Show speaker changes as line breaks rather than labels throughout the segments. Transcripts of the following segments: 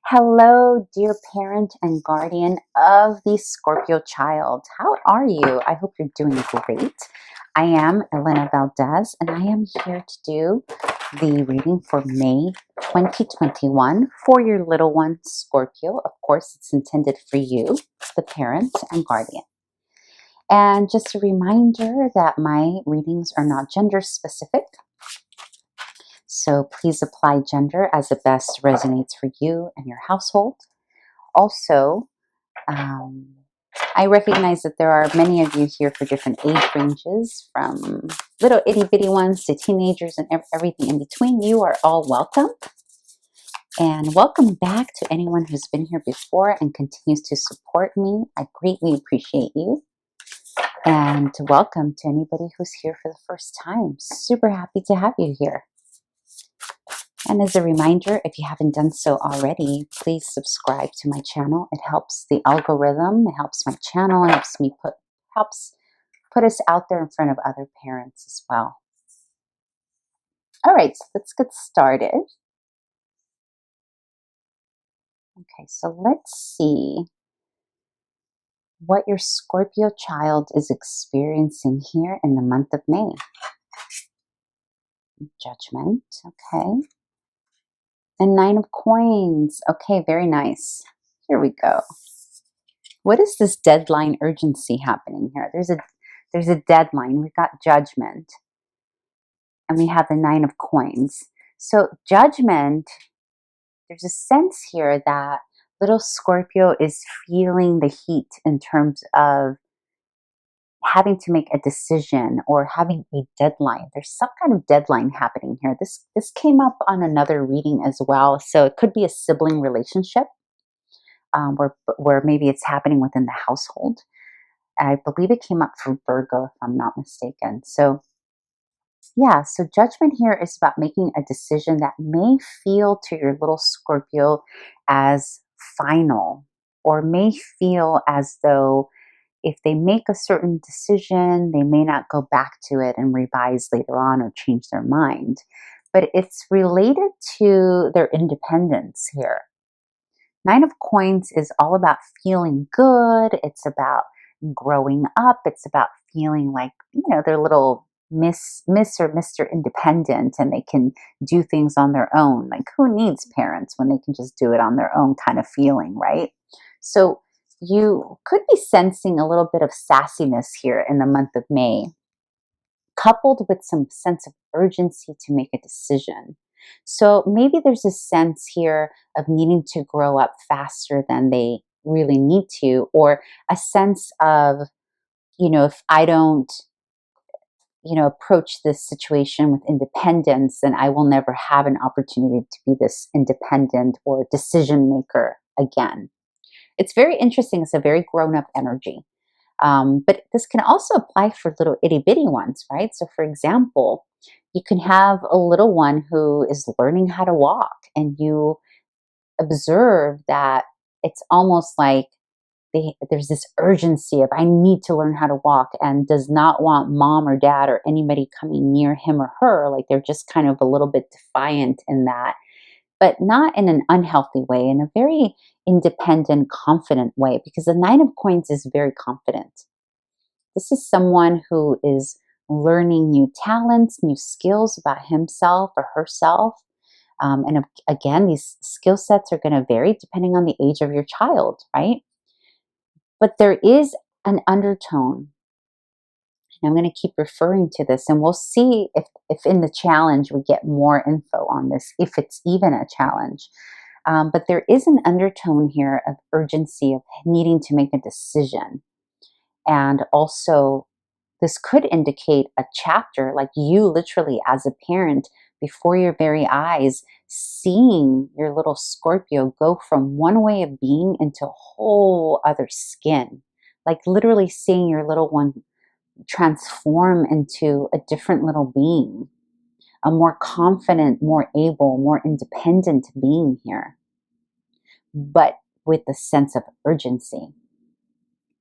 Hello, dear parent and guardian of the Scorpio child. How are you? I hope you're doing great. I am Elena Valdez, and I am here to do the reading for May 2021 for your little one, Scorpio. Of course, it's intended for you, the parent and guardian. And just a reminder that my readings are not gender specific. So please apply gender as it best resonates for you and your household. Also, I recognize that there are many of you here for different age ranges, from little itty bitty ones to teenagers and everything in between. You are all welcome. And welcome back to anyone who's been here before and continues to support me. I greatly appreciate you. And welcome to anybody who's here for the first time. Super happy to have you here. And as a reminder, if you haven't done so already, please subscribe to my channel. It helps the algorithm, it helps my channel, it helps put us out there in front of other parents as well. All right, so let's get started. Okay, so let's see what your Scorpio child is experiencing here in the month of May. Judgment, okay. And 9 of Coins. Okay, very nice. Here we go. What is this deadline urgency happening here? There's a deadline. We've got Judgment. And we have the 9 of Coins. So Judgment, there's a sense here that little Scorpio is feeling the heat in terms of having to make a decision or having a deadline. There's some kind of deadline happening here. This came up on another reading as well. So it could be a sibling relationship where maybe it's happening within the household. I believe it came up for Virgo, if I'm not mistaken. So yeah, so Judgment here is about making a decision that may feel to your little Scorpio as final, or may feel as though if they make a certain decision, they may not go back to it and revise later on or change their mind. But it's related to their independence here. 9 of Coins is all about feeling good. It's about growing up. It's about feeling like, they're little Miss or Mr. Independent, and they can do things on their own. Like, who needs parents when they can just do it on their own kind of feeling, right? So you could be sensing a little bit of sassiness here in the month of May, coupled with some sense of urgency to make a decision. So maybe there's a sense here of needing to grow up faster than they really need to, or a sense of, if I don't, approach this situation with independence, then I will never have an opportunity to be this independent or decision maker again. It's very interesting. It's a very grown-up energy. But this can also apply for little itty-bitty ones, right? So for example, you can have a little one who is learning how to walk, and you observe that it's almost like there's this urgency of, I need to learn how to walk, and does not want mom or dad or anybody coming near him or her. Like, they're just kind of a little bit defiant in that, but not in an unhealthy way, in a very independent, confident way, because the 9 of Coins is very confident. This is someone who is learning new talents, new skills about himself or herself. And again, these skill sets are going to vary depending on the age of your child, right? But there is an undertone. And I'm going to keep referring to this, and we'll see if in the challenge we get more info on this, if it's even a challenge. But there is an undertone here of urgency, of needing to make a decision. And also, this could indicate a chapter, like you literally as a parent, before your very eyes, seeing your little Scorpio go from one way of being into a whole other skin. Like literally seeing your little one transform into a different little being, a more confident, more able, more independent being here, but with a sense of urgency.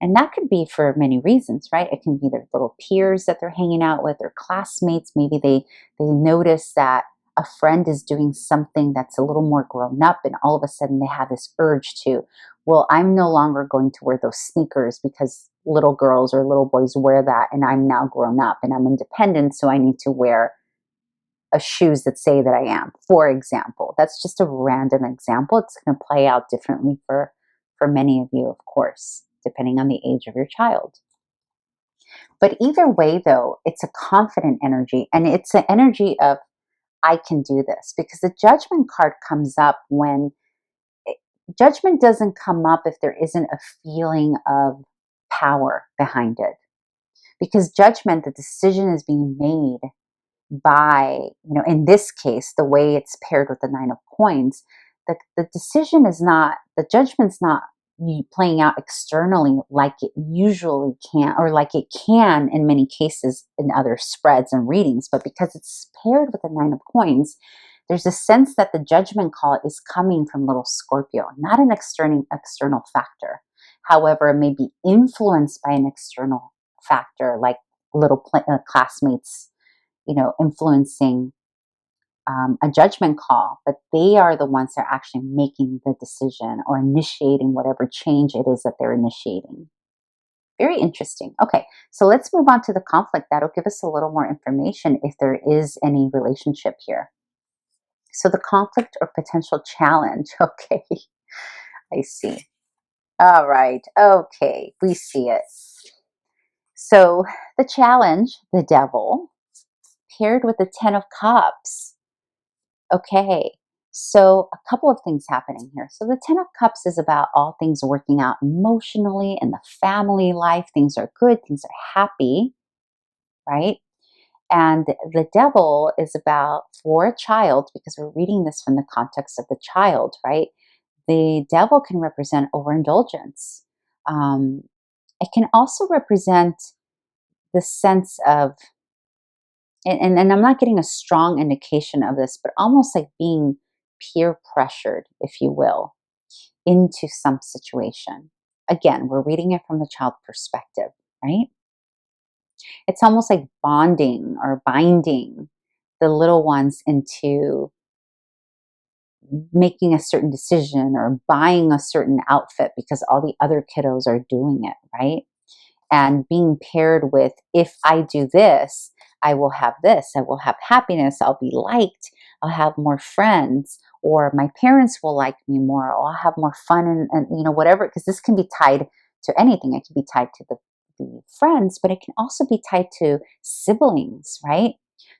And that could be for many reasons, right? It can be their little peers that they're hanging out with, their classmates. Maybe they notice that a friend is doing something that's a little more grown up and all of a sudden they have this urge to, well, I'm no longer going to wear those sneakers because little girls or little boys wear that and I'm now grown up and I'm independent, so I need to wear shoes that say that I am, for example. That's just a random example. It's going to play out differently for many of you, of course, depending on the age of your child. But either way, though, it's a confident energy, and it's an energy of, I can do this, because the judgment card comes up when judgment doesn't come up if there isn't a feeling of power behind it. Because judgment, the decision is being made by, in this case, the way it's paired with the Nine of Coins, the decision is not, the judgment's not playing out externally like it usually can, or like it can in many cases in other spreads and readings. But because it's paired with the Nine of Coins, there's a sense that the judgment call is coming from little Scorpio, not an external factor. However, it may be influenced by an external factor, like little classmates, influencing a judgment call, but they are the ones that are actually making the decision or initiating whatever change it is that they're initiating. Very interesting. Okay, so let's move on to the conflict. That'll give us a little more information if there is any relationship here. So the conflict or potential challenge. Okay, I see. All right. Okay, we see it. So the challenge, the devil, paired with the Ten of Cups. Okay, so a couple of things happening here. So the Ten of Cups is about all things working out emotionally in the family life. Things are good, things are happy, right? And the devil is about, for a child, because we're reading this from the context of the child, right? The devil can represent overindulgence. It can also represent the sense of, and I'm not getting a strong indication of this, but almost like being peer pressured, if you will, into some situation. Again, we're reading it from the child perspective, right? It's almost like bonding or binding the little ones into making a certain decision or buying a certain outfit because all the other kiddos are doing it, right? And being paired with, if I do this, I will have this, I will have happiness, I'll be liked, I'll have more friends, or my parents will like me more, or I'll have more fun, and whatever, because this can be tied to anything. It can be tied to the friends, but it can also be tied to siblings, right?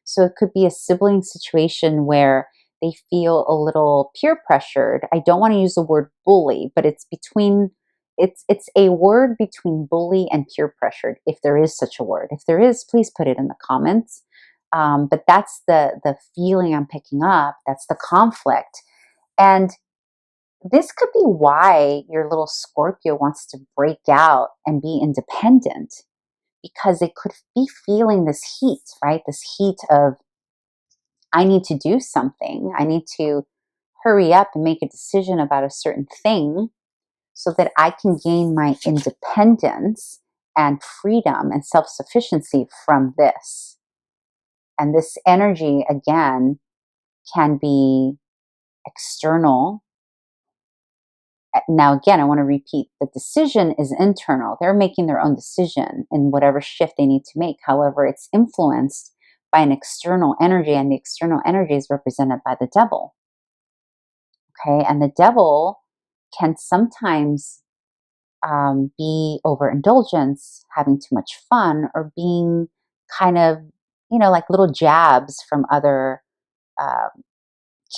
So it could be a sibling situation where they feel a little peer pressured. I don't want to use the word bully, but it's between, it's a word between bully and peer pressured, if there is such a word. If there is, please put it in the comments. But that's the feeling I'm picking up. That's the conflict. And this could be why your little Scorpio wants to break out and be independent, because it could be feeling this heat, right? This heat of, I need to do something. I need to hurry up and make a decision about a certain thing so that I can gain my independence and freedom and self-sufficiency from this. And this energy, again, can be external. Now, again, I want to repeat, the decision is internal. They're making their own decision in whatever shift they need to make. However, it's influenced by an external energy, and the external energy is represented by the devil. Okay, and the devil can sometimes be overindulgence, having too much fun, or being kind of, like little jabs from other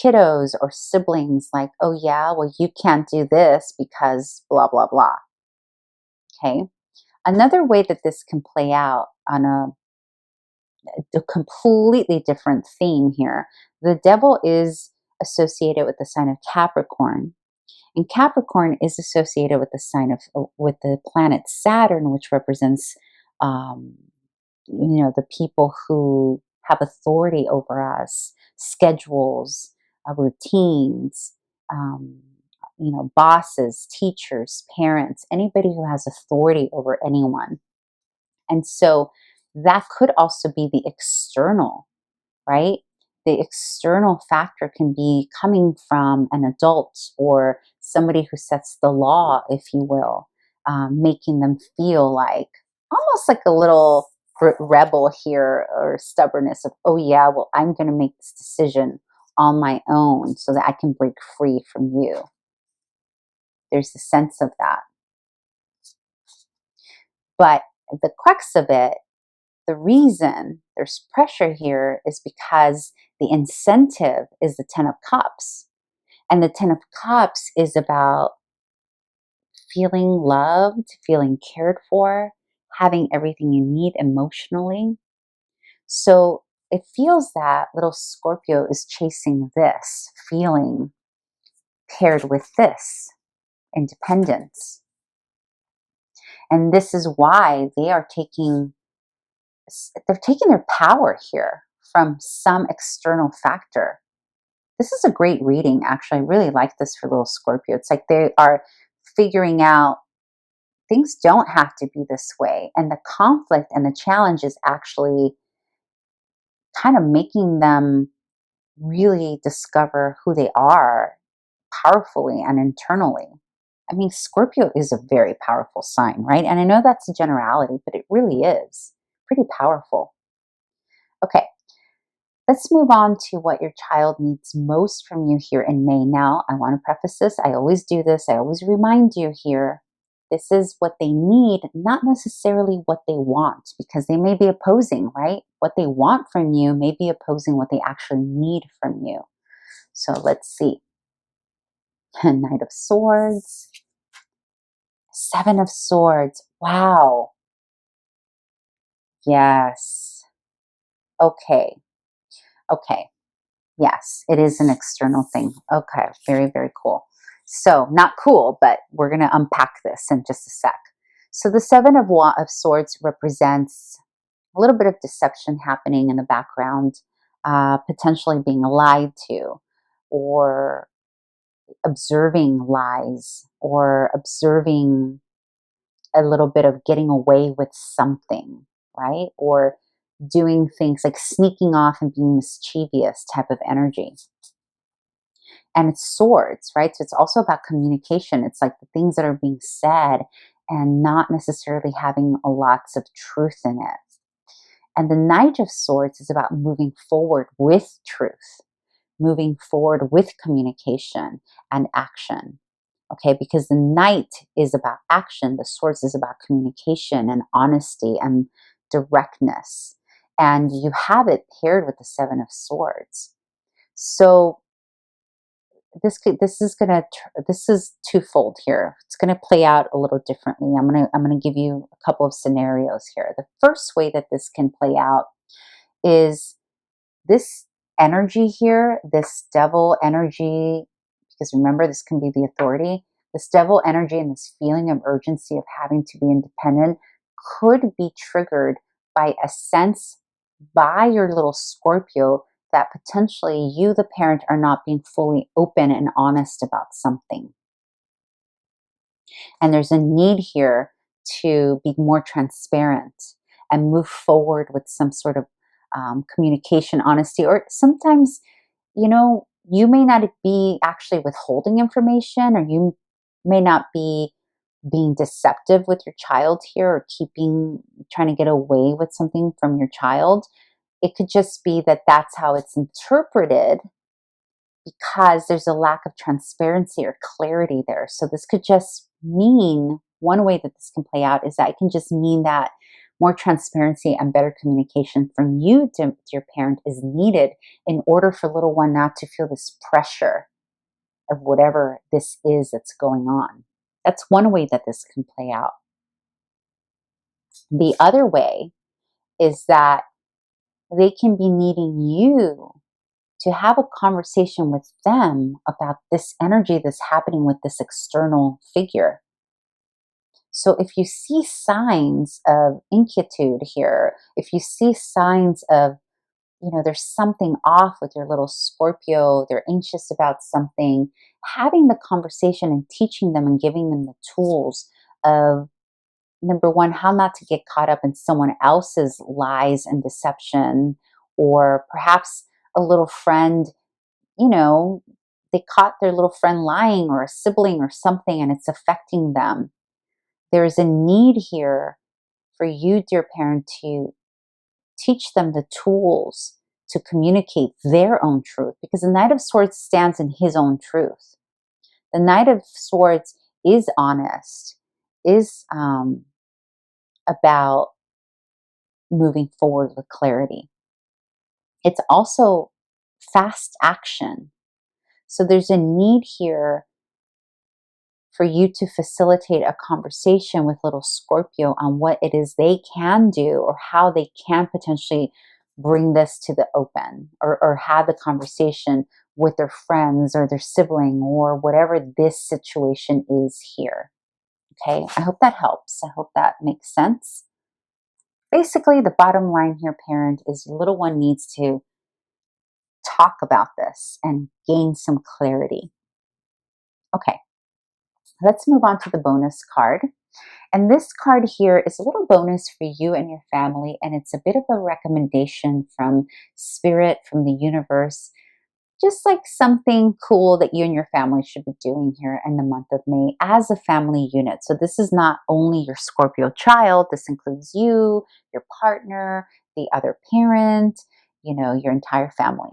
kiddos or siblings, like, oh yeah, well, you can't do this because blah, blah, blah. Okay. Another way that this can play out on a completely different theme here, the devil is associated with the sign of Capricorn. And Capricorn is associated with the sign of, with the planet Saturn, which represents, the people who have authority over us, schedules, routines, bosses, teachers, parents, anybody who has authority over anyone. And so that could also be the external, right? the external factor can be coming from an adult or somebody who sets the law, if you will, making them feel like almost like a little rebel here, or stubbornness of, oh yeah, well, I'm going to make this decision on my own so that I can break free from you. There's a sense of that. But the crux of it, the reason there's pressure here is because the incentive is the Ten of Cups. And the Ten of Cups is about feeling loved, feeling cared for, having everything you need emotionally. So it feels that little Scorpio is chasing this, feeling paired with this independence. And this is why they're taking their power here from some external factor. This is a great reading, actually. I really like this for little Scorpio. It's like they are figuring out things don't have to be this way. And the conflict and the challenge is actually kind of making them really discover who they are powerfully and internally. I mean, Scorpio is a very powerful sign, right? And I know that's a generality, but it really is pretty powerful. Okay, let's move on to what your child needs most from you here in May. Now, I want to preface this. I always do this. I always remind you here. This is what they need, not necessarily what they want, because they may be opposing, right? What they want from you may be opposing what they actually need from you. So let's see. Knight of Swords. Seven of Swords. Wow. Yes. Okay. Okay. Yes, it is an external thing. Okay. Very, very cool. So not cool, but we're going to unpack this in just a sec. So the Seven of Swords represents a little bit of deception happening in the background, potentially being lied to, or observing lies, or observing a little bit of getting away with something, right? Or doing things like sneaking off and being mischievous type of energy. And it's swords, right? So it's also about communication. It's like the things that are being said and not necessarily having lots of truth in it. And the Knight of Swords is about moving forward with truth, moving forward with communication and action. Okay, because the Knight is about action, the Swords is about communication and honesty and directness. And you have it paired with the Seven of Swords. So this is twofold here. It's gonna play out a little differently. I'm gonna give you a couple of scenarios here. The first way that this can play out is this energy here, this devil energy, because remember, this can be the authority. This devil energy and this feeling of urgency of having to be independent could be triggered by a sense by your little Scorpio that potentially you, the parent, are not being fully open and honest about something. And there's a need here to be more transparent and move forward with some sort of communication, honesty, or sometimes, you may not be actually withholding information, or you may not be being deceptive with your child here, or trying to get away with something from your child. It could just be that that's how it's interpreted because there's a lack of transparency or clarity there. So this could just mean, one way that this can play out is that it can just mean that more transparency and better communication from you to your parent is needed in order for little one not to feel this pressure of whatever this is that's going on. That's one way that this can play out. The other way is that they can be needing you to have a conversation with them about this energy that's happening with this external figure. So if you see signs of inquietude here, if you see signs of, there's something off with your little Scorpio, they're anxious about something, having the conversation and teaching them and giving them the tools of, number one, how not to get caught up in someone else's lies and deception, or perhaps a little friend, you know, they caught their little friend lying, or a sibling or something, and it's affecting them. There's a need here for you, dear parent, to teach them the tools to communicate their own truth, because the Knight of Swords stands in his own truth. The Knight of Swords is honest, is about moving forward with clarity. It's also fast action. So there's a need here for you to facilitate a conversation with little Scorpio on what it is they can do, or how they can potentially bring this to the open, or have the conversation with their friends or their sibling, or whatever this situation is here. Okay, I hope that helps. I hope that makes sense. Basically, the bottom line here, parent, is your little one needs to talk about this and gain some clarity. Okay, let's move on to the bonus card. And this card here is a little bonus for you and your family, and it's a bit of a recommendation from Spirit, from the universe, just like something cool that you and your family should be doing here in the month of May as a family unit. So this is not only your Scorpio child, this includes you, your partner, the other parent, you know, your entire family.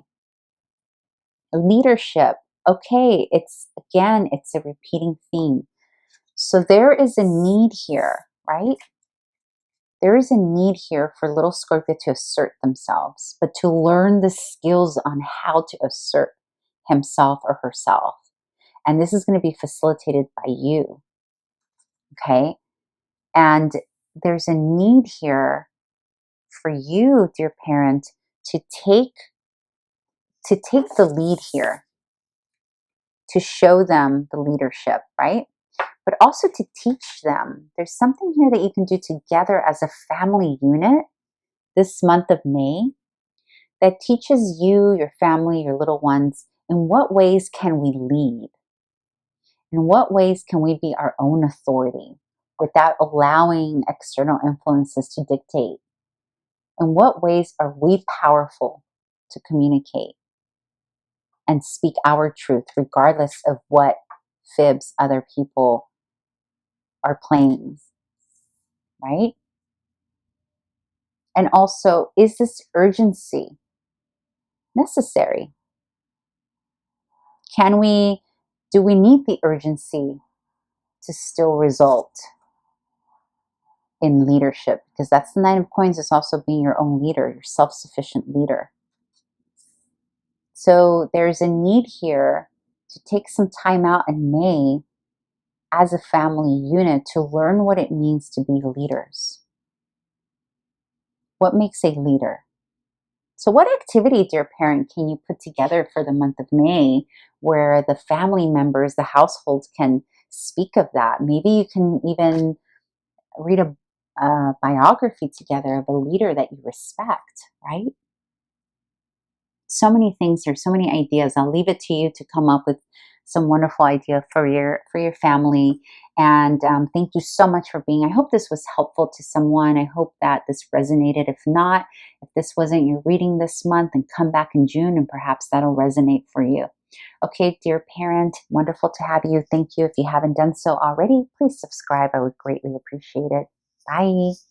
Leadership. Okay, it's a repeating theme. So there is a need here, right? There is a need here for little Scorpio to assert themselves, but to learn the skills on how to assert himself or herself. And this is going to be facilitated by you. Okay? And there's a need here for you, dear parent, to take the lead here, to show them the leadership, right? But also to teach them. There's something here that you can do together as a family unit this month of May that teaches you, your family, your little ones, in what ways can we lead? In what ways can we be our own authority without allowing external influences to dictate? In what ways are we powerful to communicate and speak our truth regardless of what fibs other people are playing, right? And also, is this urgency necessary? Do we need the urgency to still result in leadership? Because that's the Nine of Coins, is also being your own leader, your self-sufficient leader. So there's a need here to take some time out in May as a family unit to learn what it means to be leaders. What makes a leader? So what activity, dear parent, can you put together for the month of May where the family members, the households can speak of that? Maybe you can even read a biography together of a leader that you respect, right? So many things here, so many ideas. I'll leave it to you to come up with some wonderful idea for your family. And thank you so much for being. I hope this was helpful to someone. I hope that this resonated. If not, if this wasn't your reading this month, then come back in June and perhaps that'll resonate for you. Okay, dear parent, wonderful to have you. Thank you. If you haven't done so already, please subscribe. I would greatly appreciate it. Bye.